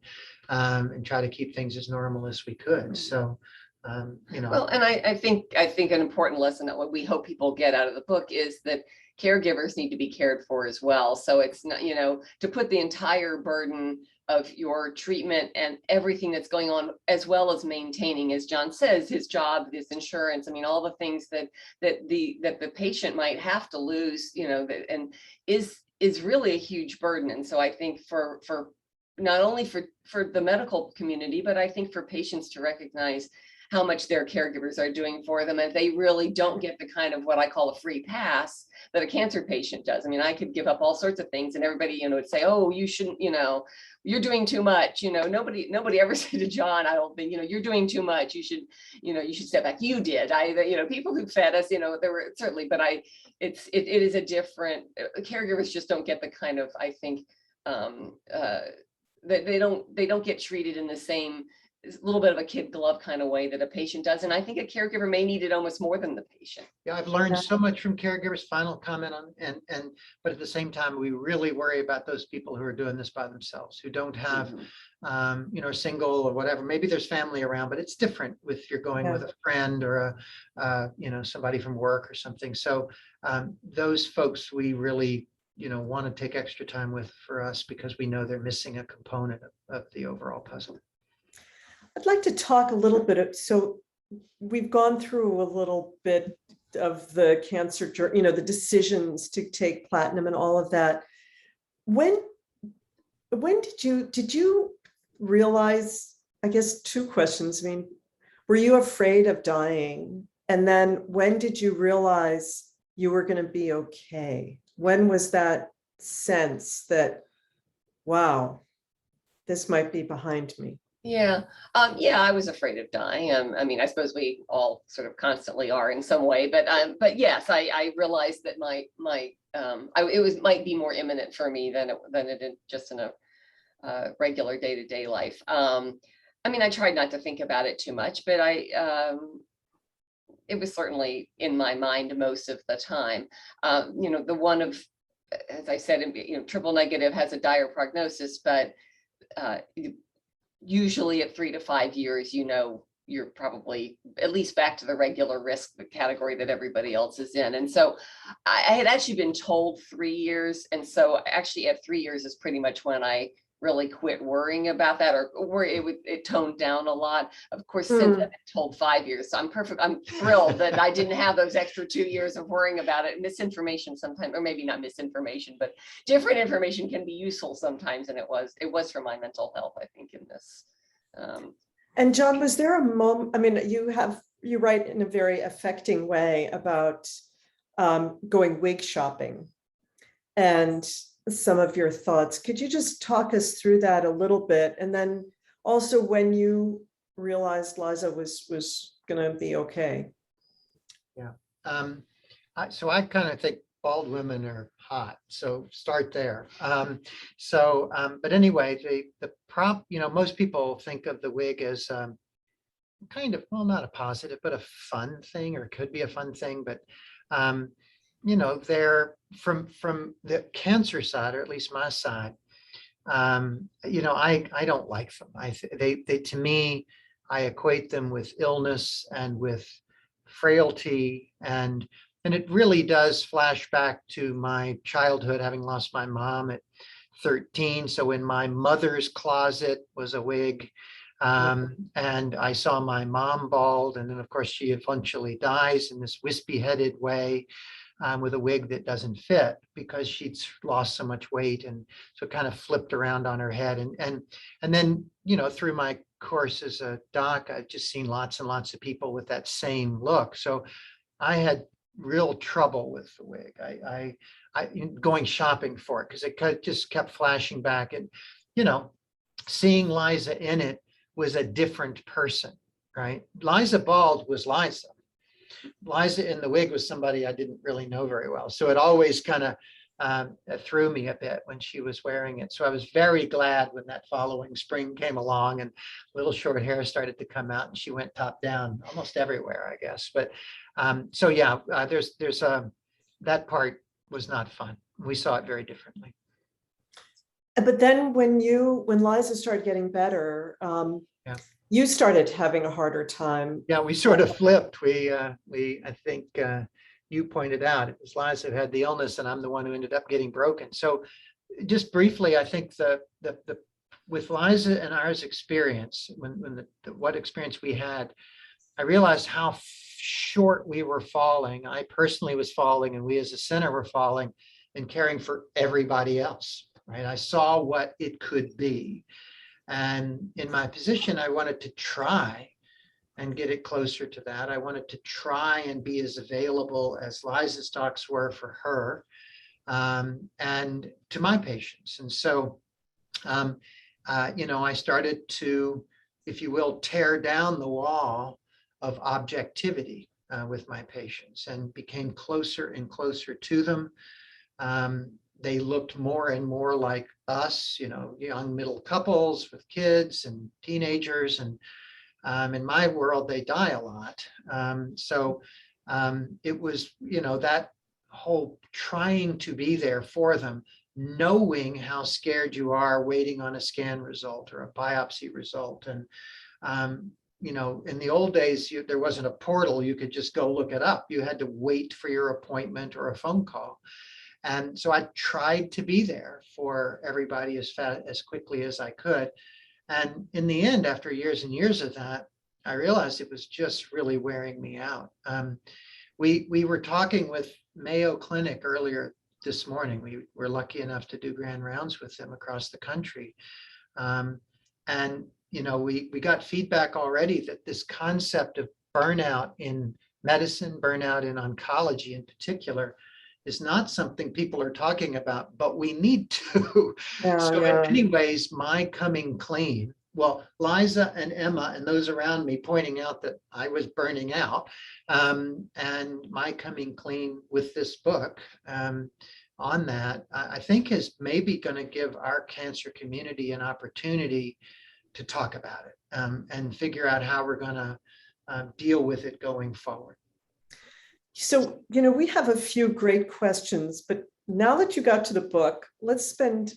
and try to keep things as normal as we could. So, Well, and I think an important lesson that what we hope people get out of the book is that caregivers need to be cared for as well. So it's not, to put the entire burden of your treatment and everything that's going on, as well as maintaining, as John says, his job, his insurance. I mean, all the things that the patient might have to lose, and is really a huge burden. And so I think for not only for the medical community, but I think for patients to recognize how much their caregivers are doing for them, and they really don't get the kind of what I call a free pass that a cancer patient does. I mean, I could give up all sorts of things and everybody, would say, oh, you shouldn't, you're doing too much. Nobody ever said to John, I don't think, you're doing too much. You should step back. You did. People who fed us, there were certainly, but it is a different, caregivers just don't get the kind of, I think, that they don't get treated in the same a little bit of a kid glove kind of way that a patient does. And I think a caregiver may need it almost more than the patient. Yeah, I've learned so much from caregivers. Final comment on, but at the same time, we really worry about those people who are doing this by themselves, who don't have, Mhm. single or whatever. Maybe there's family around, but it's different if you're going with a friend or somebody from work or something. So those folks we really, want to take extra time with for us because we know they're missing a component of the overall puzzle. I'd like to talk a little bit. So we've gone through a little bit of the cancer, the decisions to take platinum and all of that. When did you realize, I guess two questions. I mean, were you afraid of dying? And then when did you realize you were going to be okay? When was that sense that, wow, this might be behind me? Yeah. I was afraid of dying. I mean, I suppose we all sort of constantly are in some way, but yes, I realized that it might be more imminent for me than it is just in a regular day-to-day life. I mean, I tried not to think about it too much, but it was certainly in my mind most of the time. The one of, as I said, triple negative has a dire prognosis, but usually at 3 to 5 years, you're probably at least back to the regular risk, the category that everybody else is in. And so I had actually been told 3 years. And so actually at 3 years is pretty much when I really quit worrying about that, or it toned down a lot. Of course, since I've been told 5 years, so I'm thrilled that I didn't have those extra 2 years of worrying about it. Misinformation sometimes, or maybe not misinformation, but different information can be useful sometimes, and it was for my mental health, I think, in this. And John, was there a moment? I mean, you write in a very affecting way about going wig shopping and some of your thoughts. Could you just talk us through that a little bit? And then also when you realized Liza was going to be okay. Yeah. So I kind of think bald women are hot. So start there. But anyway, the prop, most people think of the wig as kind of, well, not a positive, but a fun thing, or it could be a fun thing. But they're from the cancer side, or at least my side. I don't like them. They to me, I equate them with illness and with frailty, and it really does flash back to my childhood, having lost my mom at 13. So in my mother's closet was a wig. And I saw my mom bald, and then of course she eventually dies in this wispy headed way, with a wig that doesn't fit because she'd lost so much weight, and so it kind of flipped around on her head. And then through my course as a doc, I've just seen lots and lots of people with that same look. So I had real trouble with the wig. I going shopping for it because it just kept flashing back, and seeing Liza in it was a different person, right? Liza bald was Liza. Liza in the wig was somebody I didn't really know very well. So it always kind of threw me a bit when she was wearing it. So I was very glad when that following spring came along and little short hair started to come out, and she went top down almost everywhere, I guess. But there's that part was not fun. We saw it very differently. But then when Liza started getting better, you started having a harder time. Yeah, we sort of flipped. I think you pointed out it was Liza who had the illness, and I'm the one who ended up getting broken. So just briefly, I think with Liza and ours experience, what experience we had, I realized how short we were falling. I personally was falling, and we as a center were falling in caring for everybody else, right? I saw what it could be. And in my position, I wanted to try and get it closer to that. I wanted to try and be as available as Liza's talks were for her, and to my patients. And so, I started to, if you will, tear down the wall of objectivity with my patients, and became closer and closer to them. they looked more and more like us, young middle couples with kids and teenagers. And in my world, they die a lot. So it was, that whole trying to be there for them, knowing how scared you are waiting on a scan result or a biopsy result. And, in the old days, there wasn't a portal. You could just go look it up. You had to wait for your appointment or a phone call. And so I tried to be there for everybody as quickly as I could. And in the end, after years and years of that, I realized it was just really wearing me out. We were talking with Mayo Clinic earlier this morning. We were lucky enough to do grand rounds with them across the country. And, we got feedback already that this concept of burnout in medicine, burnout in oncology in particular, is not something people are talking about, but we need to. So in many ways, my coming clean, well, Liza and Emma and those around me pointing out that I was burning out, and my coming clean with this book on that, I think is maybe going to give our cancer community an opportunity to talk about it and figure out how we're going to deal with it going forward. So, we have a few great questions, but now that you got to the book, let's spend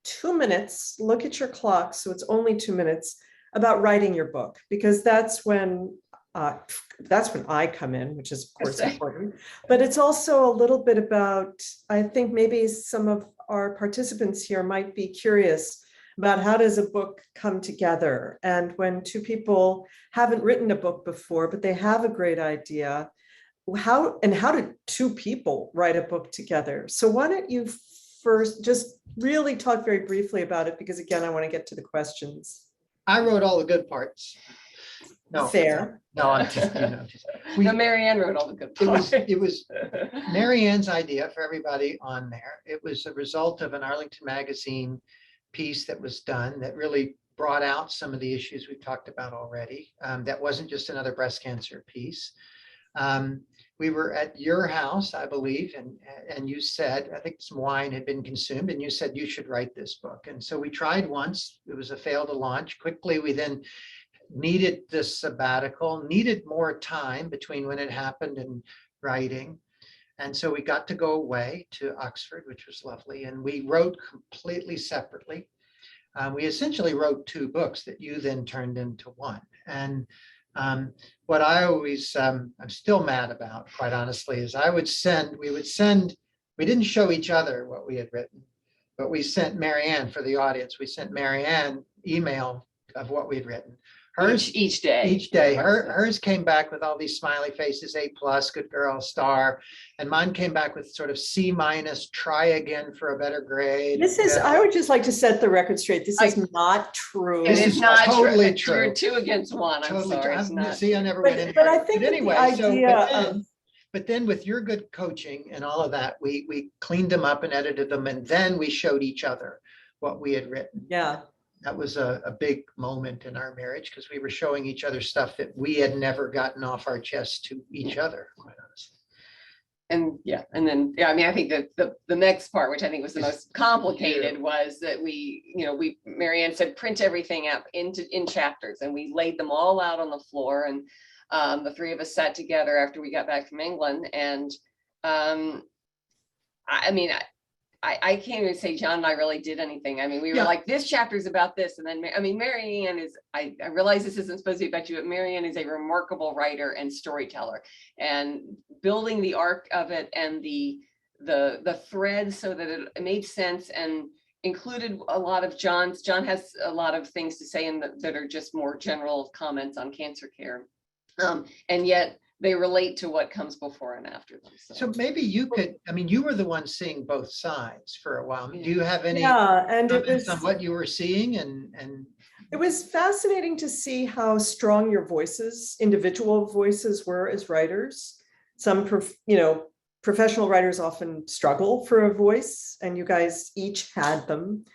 2 minutes, look at your clock, so it's only 2 minutes, about writing your book, because that's when I come in, which is of course important, but it's also a little bit about, I think maybe some of our participants here might be curious about how does a book come together? And when two people haven't written a book before, but they have a great idea, how did two people write a book together? So why don't you first just really talk very briefly about it, because again, I want to get to the questions. I wrote all the good parts. No, fair. No, I'm just, No, Marianne wrote all the good parts. It was Marianne's idea for everybody on there. It was a result of an Arlington Magazine piece that was done that really brought out some of the issues we've talked about already. That wasn't just another breast cancer piece. We were at your house, I believe, and you said, I think some wine had been consumed, and you said you should write this book. And so we tried once. It was a fail to launch. Quickly, we then needed this sabbatical, needed more time between when it happened and writing. And so we got to go away to Oxford, which was lovely. And we wrote completely separately. We essentially wrote 2 books that you then turned into one. And what I always, I'm still mad about, quite honestly, is we didn't show each other what we had written, but we sent Marianne, for the audience, we sent Marianne email of what we'd written. Hers each day. Each day. Hers came back with all these smiley faces, A+, good girl, star. And mine came back with sort of C-, try again for a better grade. I would just like to set the record straight. This is not true. This is not totally true. You're 2 against 1. Totally I'm sorry. true. See, I never went in. But I think anyway, the idea but then with your good coaching and all of that, we cleaned them up and edited them. And then we showed each other what we had written. Yeah. That was a big moment in our marriage, because we were showing each other stuff that we had never gotten off our chest to each other, quite honestly. And I think that the next part, which I think was the most complicated, was that Marianne said, print everything out in chapters, and we laid them all out on the floor. And the 3 of us sat together after we got back from England. And I can't even say John and I really did anything. I mean, we were like, this chapter is about this. And then, Marianne is, I realize this isn't supposed to be about you, but Marianne is a remarkable writer and storyteller, and building the arc of it and the threads so that it made sense and included a lot of John has a lot of things to say that are just more general comments on cancer care. And yet they relate to what comes before and after them. So maybe you could, you were the one seeing both sides for a while. Do you have any and comments on what you were seeing? And it was fascinating to see how strong your individual voices were as writers. Some, professional writers often struggle for a voice, and you guys each had them.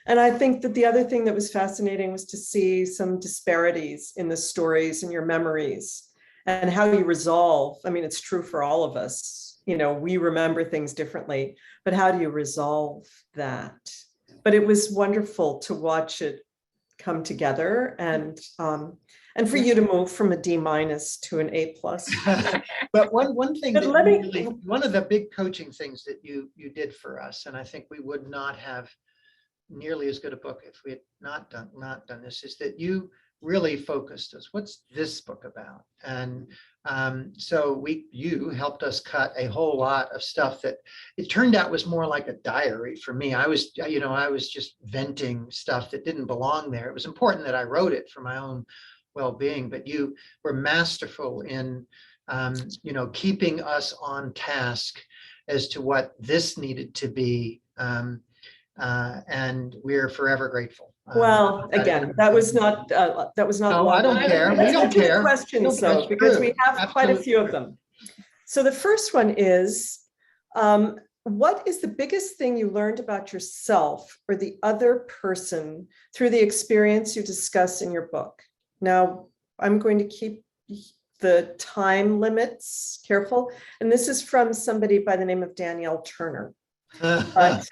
And I think that the other thing that was fascinating was to see some disparities in the stories and your memories, and how you resolve. It's true for all of us. we remember things differently, but how do you resolve that? But it was wonderful to watch it come together, and for you to move from a D- to an A+. But one thing, But that let me- really, one of the big coaching things that you did for us, and I think we would not have nearly as good a book if we had not done this, is that you really focused us. What's this book about? And so you helped us cut a whole lot of stuff that it turned out was more like a diary for me. I was just venting stuff that didn't belong there. It was important that I wrote it for my own well-being, but you were masterful in keeping us on task as to what this needed to be. And we're forever grateful. Well, again, that was not. No, I don't care. We Let's don't get to the care. questions, No, though, that's because true. we have quite a few of them. So the first one is, what is the biggest thing you learned about yourself or the other person through the experience you discuss in your book? Now, I'm going to keep the time limits careful, and this is from somebody by the name of Danielle Turner. But,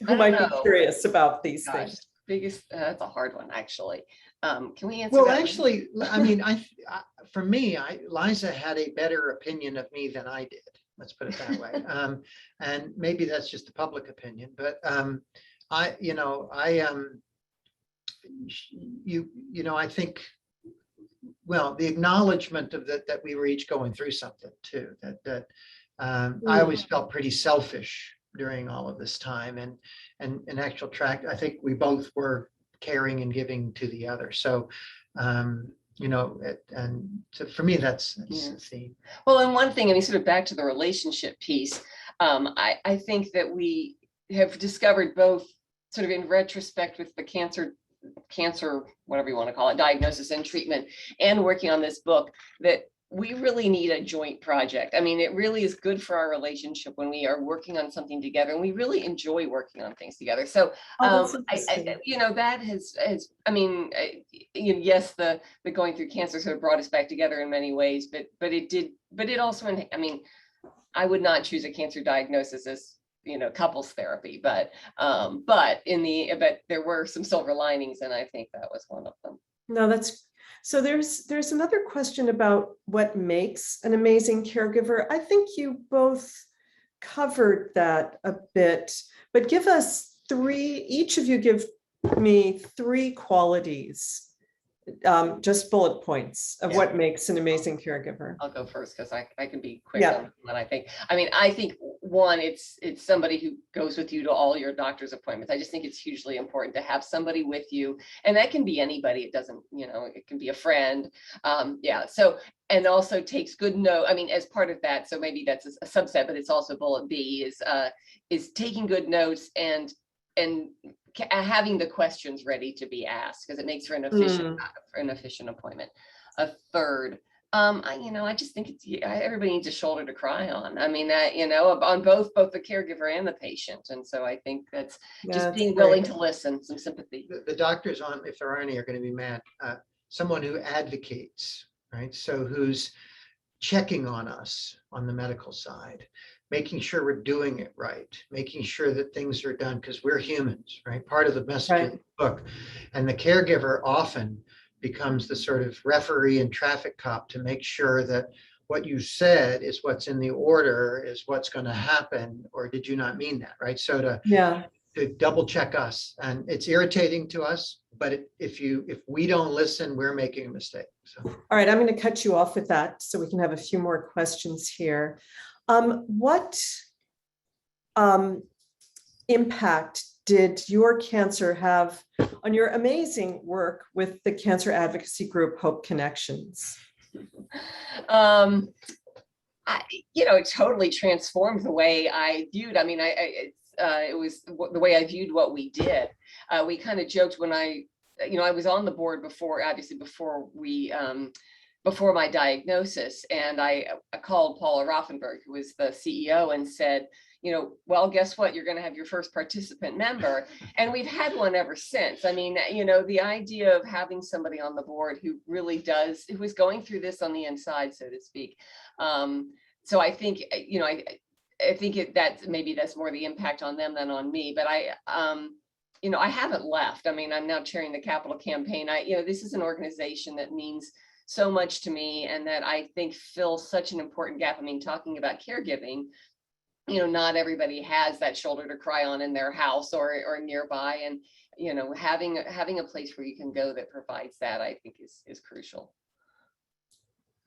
who might be curious about these things? Biggest, that's a hard one, actually. Can we answer Well, that one? actually, I mean, for me, Liza had a better opinion of me than I did. Let's put it that way. And maybe that's just a public opinion, but I think, well, the acknowledgement of that we were each going through something too, that I always felt pretty selfish during all of this time, and in actual fact, I think we both were caring and giving to the other. So, and so for me, that's the theme. Well, and one thing, I mean, sort of back to the relationship piece, I think that we have discovered both sort of in retrospect with the cancer, whatever you want to call it, diagnosis and treatment, and working on this book, that we really need a joint project. I mean, it really is good for our relationship when we are working on something together, and we really enjoy working on things together. So, that has, I mean, yes, the going through cancer sort of brought us back together in many ways, but it also, I mean, I would not choose a cancer diagnosis as, couples therapy, but there were some silver linings, and I think that was one of them. No, so there's another question about what makes an amazing caregiver. I think you both covered that a bit, but give us each of you give me 3 qualities, just bullet points of what makes an amazing caregiver. I'll go first because I can be quick on what I think. I think one, it's somebody who goes with you to all your doctor's appointments. I just think it's hugely important to have somebody with you, and that can be anybody. It doesn't, it can be a friend. So, and also takes good note. I mean, as part of that, so maybe that's a subset, but it's also bullet B is taking good notes and having the questions ready to be asked, because it makes for an efficient appointment. A third, I just think everybody needs a shoulder to cry on. I mean, on both the caregiver and the patient. And so I think that's just being willing to listen, some sympathy. The doctors, if there are any, are going to be mad. Someone who advocates, right? So who's checking on us on the medical side, making sure we're doing it right, making sure that things are done, because we're humans, right? Part of the message of the book. And the caregiver often becomes the sort of referee and traffic cop to make sure that what you said is what's in the order, is what's going to happen, or did you not mean that, right? So to double check us, and it's irritating to us, but if we don't listen, we're making a mistake. So. All right, I'm going to cut you off with that so we can have a few more questions here. What impact did your cancer have on your amazing work with the cancer advocacy group Hope Connections? It totally transformed the way I viewed. I mean, it was the way I viewed what we did. We kind of joked when I was on the board before my diagnosis, and I called Paula Rothenberg, who was the CEO, and said, well, guess what? You're going to have your first participant member. And we've had one ever since. I mean, the idea of having somebody on the board who really who is going through this on the inside, so to speak, so I think, I think that's more the impact on them than on me, but I haven't left. I mean, I'm now chairing the Capital Campaign. This is an organization that means so much to me and that I think fills such an important gap. I mean, talking about caregiving, not everybody has that shoulder to cry on in their house or nearby. And, having a place where you can go that provides that, I think is crucial.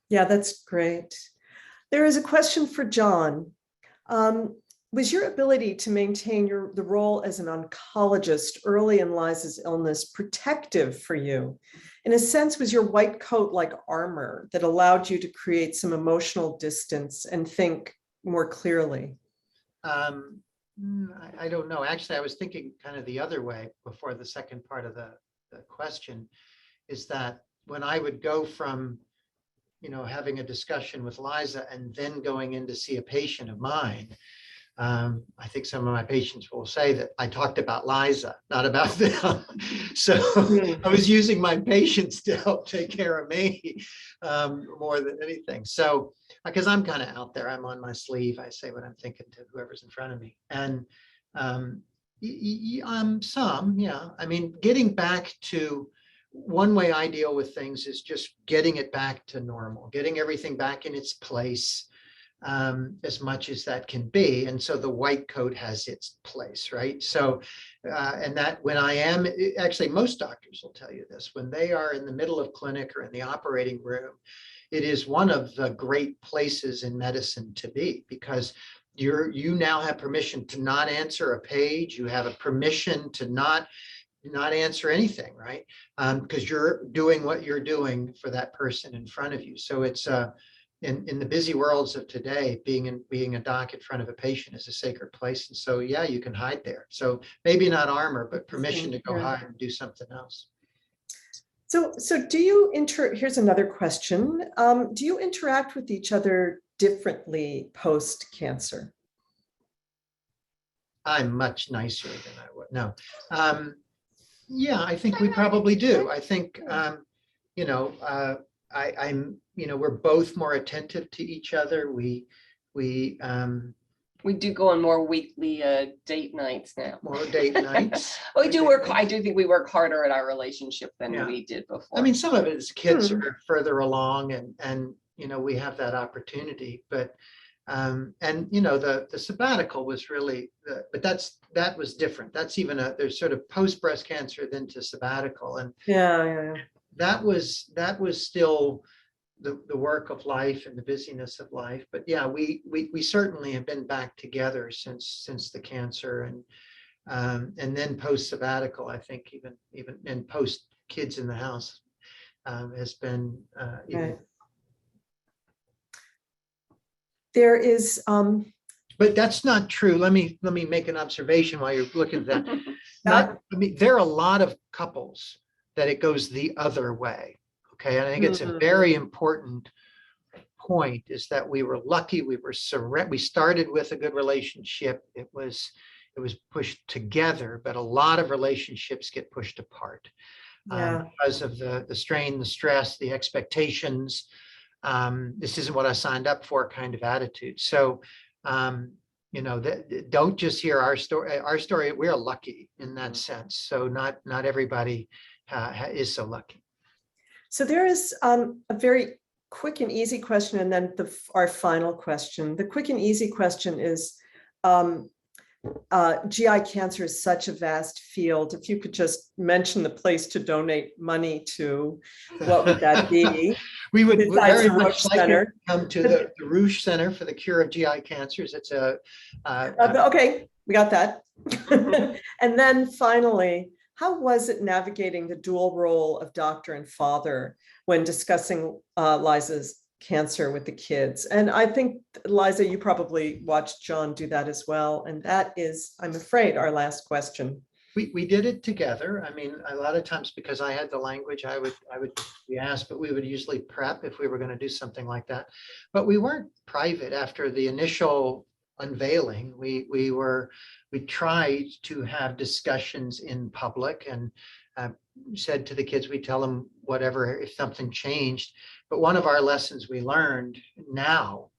Yeah, that's great. There is a question for John. Was your ability to maintain the role as an oncologist early in Liza's illness protective for you? In a sense, was your white coat like armor that allowed you to create some emotional distance and think more clearly? I don't know. Actually, I was thinking kind of the other way before the second part of the question, is that when I would go from, having a discussion with Liza and then going in to see a patient of mine, I think some of my patients will say that I talked about Liza, not about them. So I was using my patients to help take care of me more than anything. So because I'm kind of out there, I'm on my sleeve. I say what I'm thinking to whoever's in front of me. And I mean, getting back to one way I deal with things is just getting it back to normal, getting everything back in its place. As much as that can be. And so the white coat has its place, right? So, and that when I am, actually most doctors will tell you this, when they are in the middle of clinic or in the operating room, it is one of the great places in medicine to be, because you now have permission to not answer a page. You have a permission to not answer anything, right? Because you're doing what you're doing for that person in front of you. So it's in the busy worlds of today, being a doc in front of a patient is a sacred place. And so, yeah, you can hide there. So maybe not armor, but permission to go hide and do something else. So do you here's another question. Do you interact with each other differently post-cancer? I'm much nicer than I would. No. Yeah, I think we probably do. I think, we're both more attentive to each other. We do go on more weekly date nights now. More date nights. Well, we do work. I do think we work harder at our relationship than we did before. I mean, some of it is kids are further along, and we have that opportunity. But the sabbatical was really, but that was different. That's even there's sort of post breast cancer then to sabbatical, and that was still the work of life and the busyness of life. But yeah, we certainly have been back together since the cancer, and then post sabbatical, I think even and post kids in the house has been even. There is but that's not true. Let me make an observation while you're looking at that. There are a lot of couples that it goes the other way. Okay, and I think it's a very important point, is that we were lucky. We started with a good relationship. It was pushed together, but a lot of relationships get pushed apart because of the strain, the stress, the expectations. This isn't what I signed up for kind of attitude. So, don't just hear our story. Our story, we're lucky in that sense. So not everybody is so lucky. So there is a very quick and easy question, and then our final question. The quick and easy question is, GI cancer is such a vast field. If you could just mention the place to donate money to, what would that be? We would very much like to come to the Rouge Center for the Cure of GI Cancers. It's okay, we got that. And then finally, how was it navigating the dual role of doctor and father when discussing Liza's cancer with the kids? And I think, Liza, you probably watched John do that as well. And that is, I'm afraid, our last question. We did it together. I mean, a lot of times because I had the language, I would be asked, but we would usually prep if we were going to do something like that. But we weren't private after the initial unveiling. We tried to have discussions in public, and said to the kids, we tell them whatever if something changed. But one of our lessons we learned now,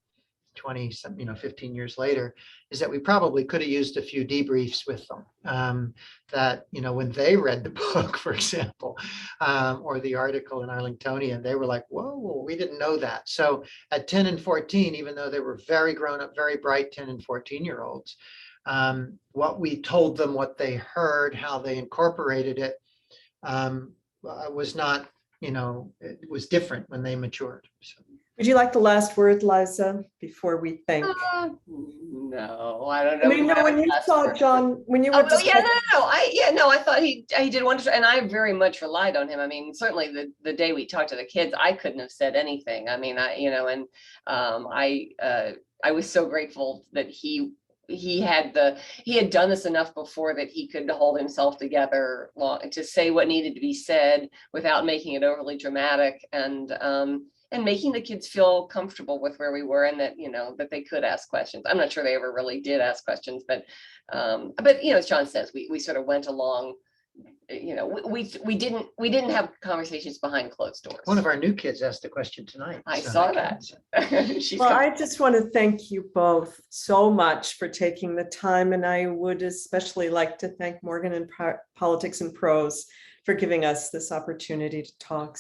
20, 15 years later, is that we probably could have used a few debriefs with them. That, when they read the book, for example, or the article in Arlingtonian, they were like, whoa, we didn't know that. So at 10 and 14, even though they were very grown up, very bright 10 and 14-year-olds, what we told them, what they heard, how they incorporated it, was not, it was different when they matured. So. Would you like the last word, Liza, before we thank? No, I don't know. I mean, no, when you saw John, when you were I thought he did wonderful, and I very much relied on him. I mean, certainly the day we talked to the kids, I couldn't have said anything. I mean, I was so grateful that he had done this enough before that he could hold himself together to say what needed to be said without making it overly dramatic, and making the kids feel comfortable with where we were, and that, that they could ask questions. I'm not sure they ever really did ask questions, but as John says, we sort of went along, we didn't have conversations behind closed doors. One of our new kids asked a question tonight. I saw that. Well, I just want to thank you both so much for taking the time. And I would especially like to thank Morgan and Politics and Prose for giving us this opportunity to talk.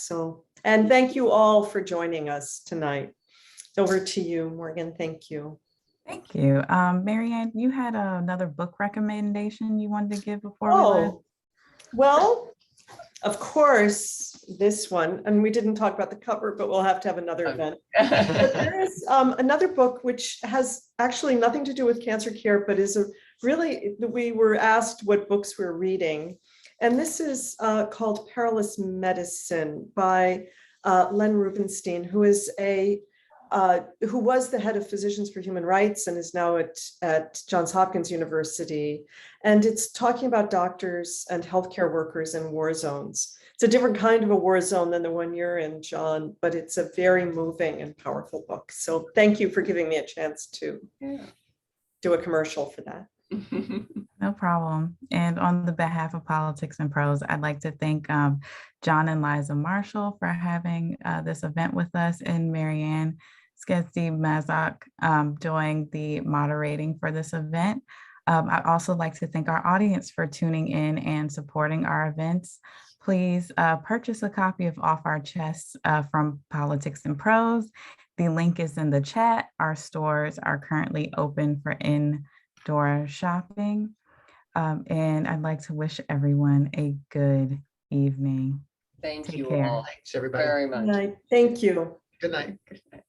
And thank you all for joining us tonight. Over to you, Morgan. Thank you. Thank you. Marianne, you had another book recommendation you wanted to give before we left? Well, of course, this one, and we didn't talk about the cover, but we'll have to have another event. But there is another book which has actually nothing to do with cancer care, but is we were asked what books we're reading. And this is called Perilous Medicine by Len Rubenstein, who was who was the head of Physicians for Human Rights and is now at Johns Hopkins University. And it's talking about doctors and healthcare workers in war zones. It's a different kind of a war zone than the one you're in, John, but it's a very moving and powerful book. So thank you for giving me a chance to do a commercial for that. No problem. And on the behalf of Politics and Prose, I'd like to thank John and Liza Marshall for having this event with us, and Marianne Mazak doing the moderating for this event. I'd also like to thank our audience for tuning in and supporting our events. Please purchase a copy of Off Our Chests from Politics and Prose. The link is in the chat. Our stores are currently open for indoor shopping. And I'd like to wish everyone a good evening. Thank Take you care. all. Thanks, everybody. Very much. Good night. Thank you. Good night. Good night.